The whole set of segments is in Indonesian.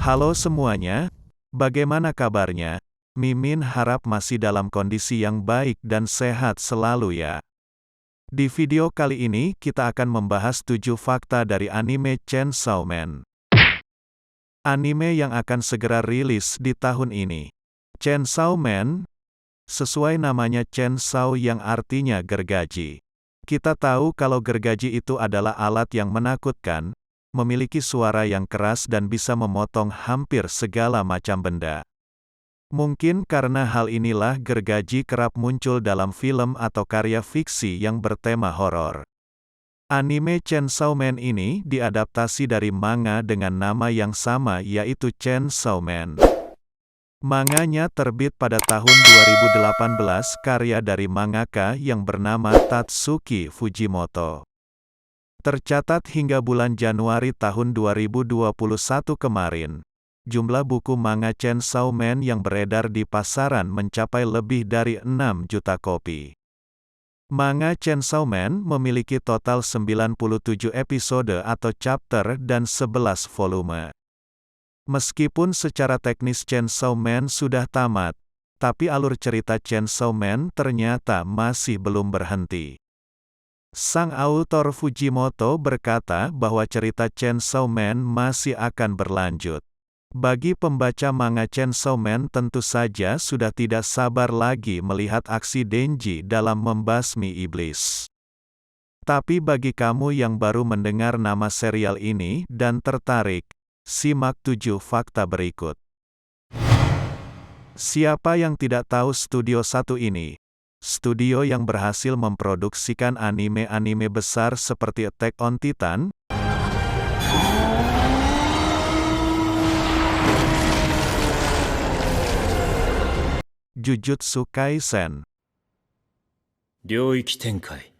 Halo semuanya, bagaimana kabarnya? Mimin harap masih dalam kondisi yang baik dan sehat selalu ya. Di video kali ini kita akan membahas 7 fakta dari anime Chainsaw Man. Anime yang akan segera rilis di tahun ini. Chainsaw Man, sesuai namanya chainsaw yang artinya gergaji. Kita tahu kalau gergaji itu adalah alat yang menakutkan, memiliki suara yang keras dan bisa memotong hampir segala macam benda. Mungkin karena hal inilah gergaji kerap muncul dalam film atau karya fiksi yang bertema horor. Anime Chainsaw Man ini diadaptasi dari manga dengan nama yang sama yaitu Chainsaw Man. Manganya terbit pada tahun 2018 karya dari mangaka yang bernama Tatsuki Fujimoto. Tercatat hingga bulan Januari tahun 2021 kemarin, jumlah buku manga Chainsaw Man yang beredar di pasaran mencapai lebih dari 6 juta kopi. Manga Chainsaw Man memiliki total 97 episode atau chapter dan 11 volume. Meskipun secara teknis Chainsaw Man sudah tamat, tapi alur cerita Chainsaw Man ternyata masih belum berhenti. Sang autor Fujimoto berkata bahwa cerita Chainsaw Man masih akan berlanjut. Bagi pembaca manga Chainsaw Man tentu saja sudah tidak sabar lagi melihat aksi Denji dalam membasmi iblis. Tapi bagi kamu yang baru mendengar nama serial ini dan tertarik, simak 7 fakta berikut. Siapa yang tidak tahu Studio 1 ini? Studio yang berhasil memproduksikan anime-anime besar seperti Attack on Titan, Jujutsu Kaisen, 領域展開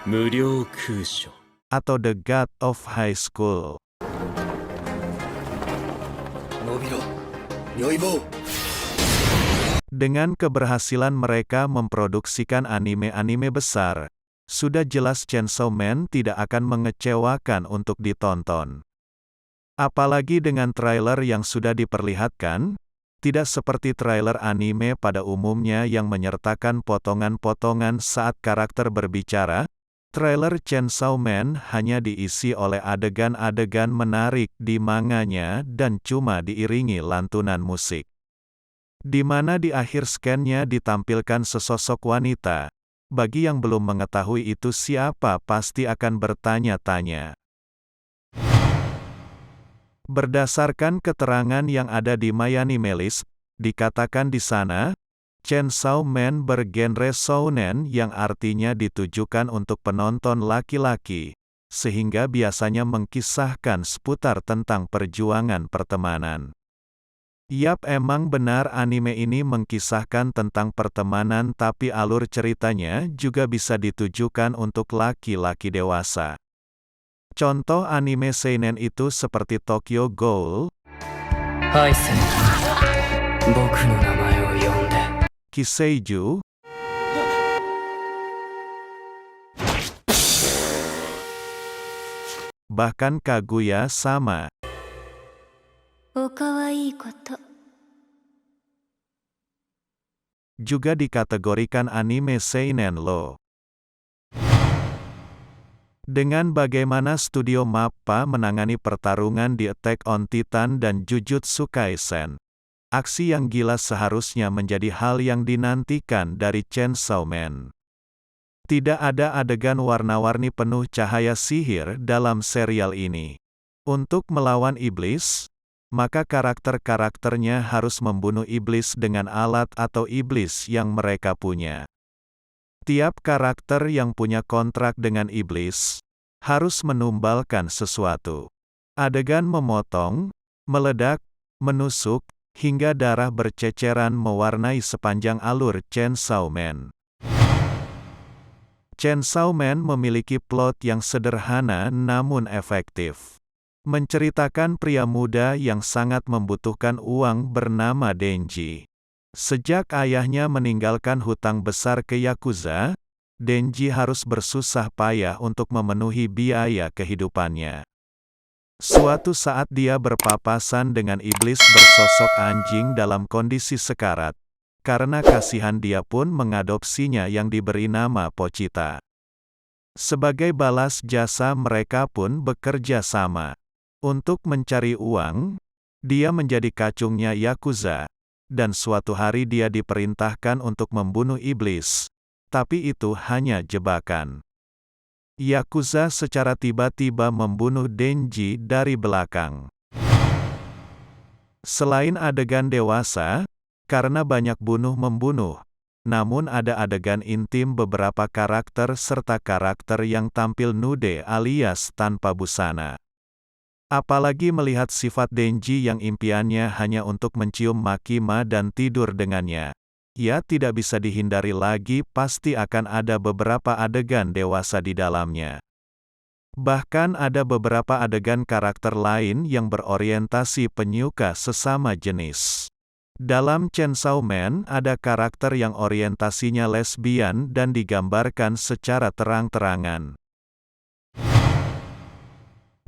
無料空所 atau The God of High School. 伸びろ如意棒 Dengan keberhasilan mereka memproduksikan anime-anime besar, sudah jelas Chainsaw Man tidak akan mengecewakan untuk ditonton. Apalagi dengan trailer yang sudah diperlihatkan, tidak seperti trailer anime pada umumnya yang menyertakan potongan-potongan saat karakter berbicara, trailer Chainsaw Man hanya diisi oleh adegan-adegan menarik di manganya dan cuma diiringi lantunan musik. Di mana di akhir scan-nya ditampilkan sesosok wanita. Bagi yang belum mengetahui itu siapa pasti akan bertanya-tanya. Berdasarkan keterangan yang ada di MyAnimeList, dikatakan di sana, Chainsaw Man bergenre shounen yang artinya ditujukan untuk penonton laki-laki, sehingga biasanya mengkisahkan seputar tentang perjuangan pertemanan. Yap, emang benar anime ini mengkisahkan tentang pertemanan tapi alur ceritanya juga bisa ditujukan untuk laki-laki dewasa. Contoh anime seinen itu seperti Tokyo Ghoul, アイセン僕の名前を呼んで Kiseiju, bahkan Kaguya sama. おかわいいこと Juga dikategorikan anime seinen loh. Dengan bagaimana studio MAPPA menangani pertarungan di Attack on Titan dan Jujutsu Kaisen, aksi yang gila seharusnya menjadi hal yang dinantikan dari Chainsaw Man. Tidak ada adegan warna-warni penuh cahaya sihir dalam serial ini. Untuk melawan iblis, maka karakter-karakternya harus membunuh iblis dengan alat atau iblis yang mereka punya. Tiap karakter yang punya kontrak dengan iblis, harus menumbalkan sesuatu. Adegan memotong, meledak, menusuk, hingga darah berceceran mewarnai sepanjang alur Chainsaw Man. Chainsaw Man memiliki plot yang sederhana namun efektif. Menceritakan pria muda yang sangat membutuhkan uang bernama Denji. Sejak ayahnya meninggalkan hutang besar ke Yakuza, Denji harus bersusah payah untuk memenuhi biaya kehidupannya. Suatu saat dia berpapasan dengan iblis bersosok anjing dalam kondisi sekarat. Karena kasihan dia pun mengadopsinya yang diberi nama Pochita. Sebagai balas jasa mereka pun bekerja sama. Untuk mencari uang, dia menjadi kacungnya Yakuza. Dan suatu hari dia diperintahkan untuk membunuh iblis. Tapi itu hanya jebakan. Yakuza secara tiba-tiba membunuh Denji dari belakang. Selain adegan dewasa, karena banyak bunuh-membunuh, namun ada adegan intim beberapa karakter serta karakter yang tampil nude alias tanpa busana. Apalagi melihat sifat Denji yang impiannya hanya untuk mencium Makima dan tidur dengannya. Ya tidak bisa dihindari lagi pasti akan ada beberapa adegan dewasa di dalamnya. Bahkan ada beberapa adegan karakter lain yang berorientasi penyuka sesama jenis. Dalam Chainsaw Man ada karakter yang orientasinya lesbian dan digambarkan secara terang-terangan.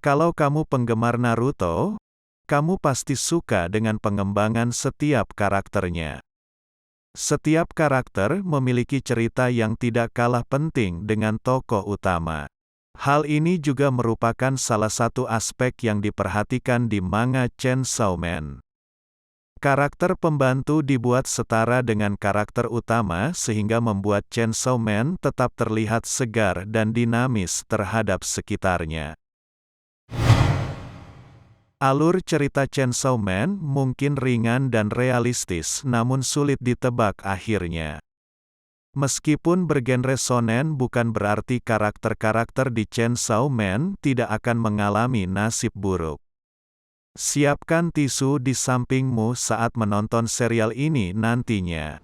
Kalau kamu penggemar Naruto, kamu pasti suka dengan pengembangan setiap karakternya. Setiap karakter memiliki cerita yang tidak kalah penting dengan tokoh utama. Hal ini juga merupakan salah satu aspek yang diperhatikan di manga Chainsaw Man. Karakter pembantu dibuat setara dengan karakter utama sehingga membuat Chainsaw Man tetap terlihat segar dan dinamis terhadap sekitarnya. Alur cerita Chainsaw Man mungkin ringan dan realistis namun sulit ditebak akhirnya. Meskipun bergenre shonen bukan berarti karakter-karakter di Chainsaw Man tidak akan mengalami nasib buruk. Siapkan tisu di sampingmu saat menonton serial ini nantinya.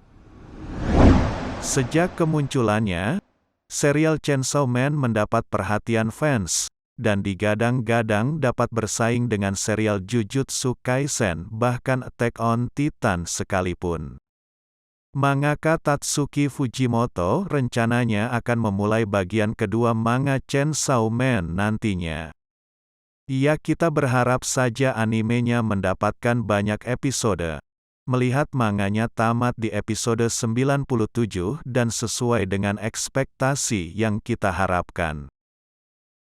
Sejak kemunculannya, serial Chainsaw Man mendapat perhatian fans, dan digadang-gadang dapat bersaing dengan serial Jujutsu Kaisen bahkan Attack on Titan sekalipun. Mangaka Tatsuki Fujimoto rencananya akan memulai bagian kedua manga Chainsaw Man nantinya. Ya kita berharap saja animenya mendapatkan banyak episode. Melihat manganya tamat di episode 97 dan sesuai dengan ekspektasi yang kita harapkan.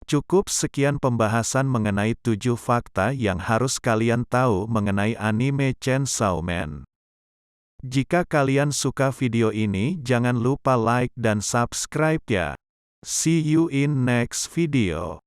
Cukup sekian pembahasan mengenai 7 fakta yang harus kalian tahu mengenai anime Chainsaw Man. Jika kalian suka video ini jangan lupa like dan subscribe ya. See you in next video.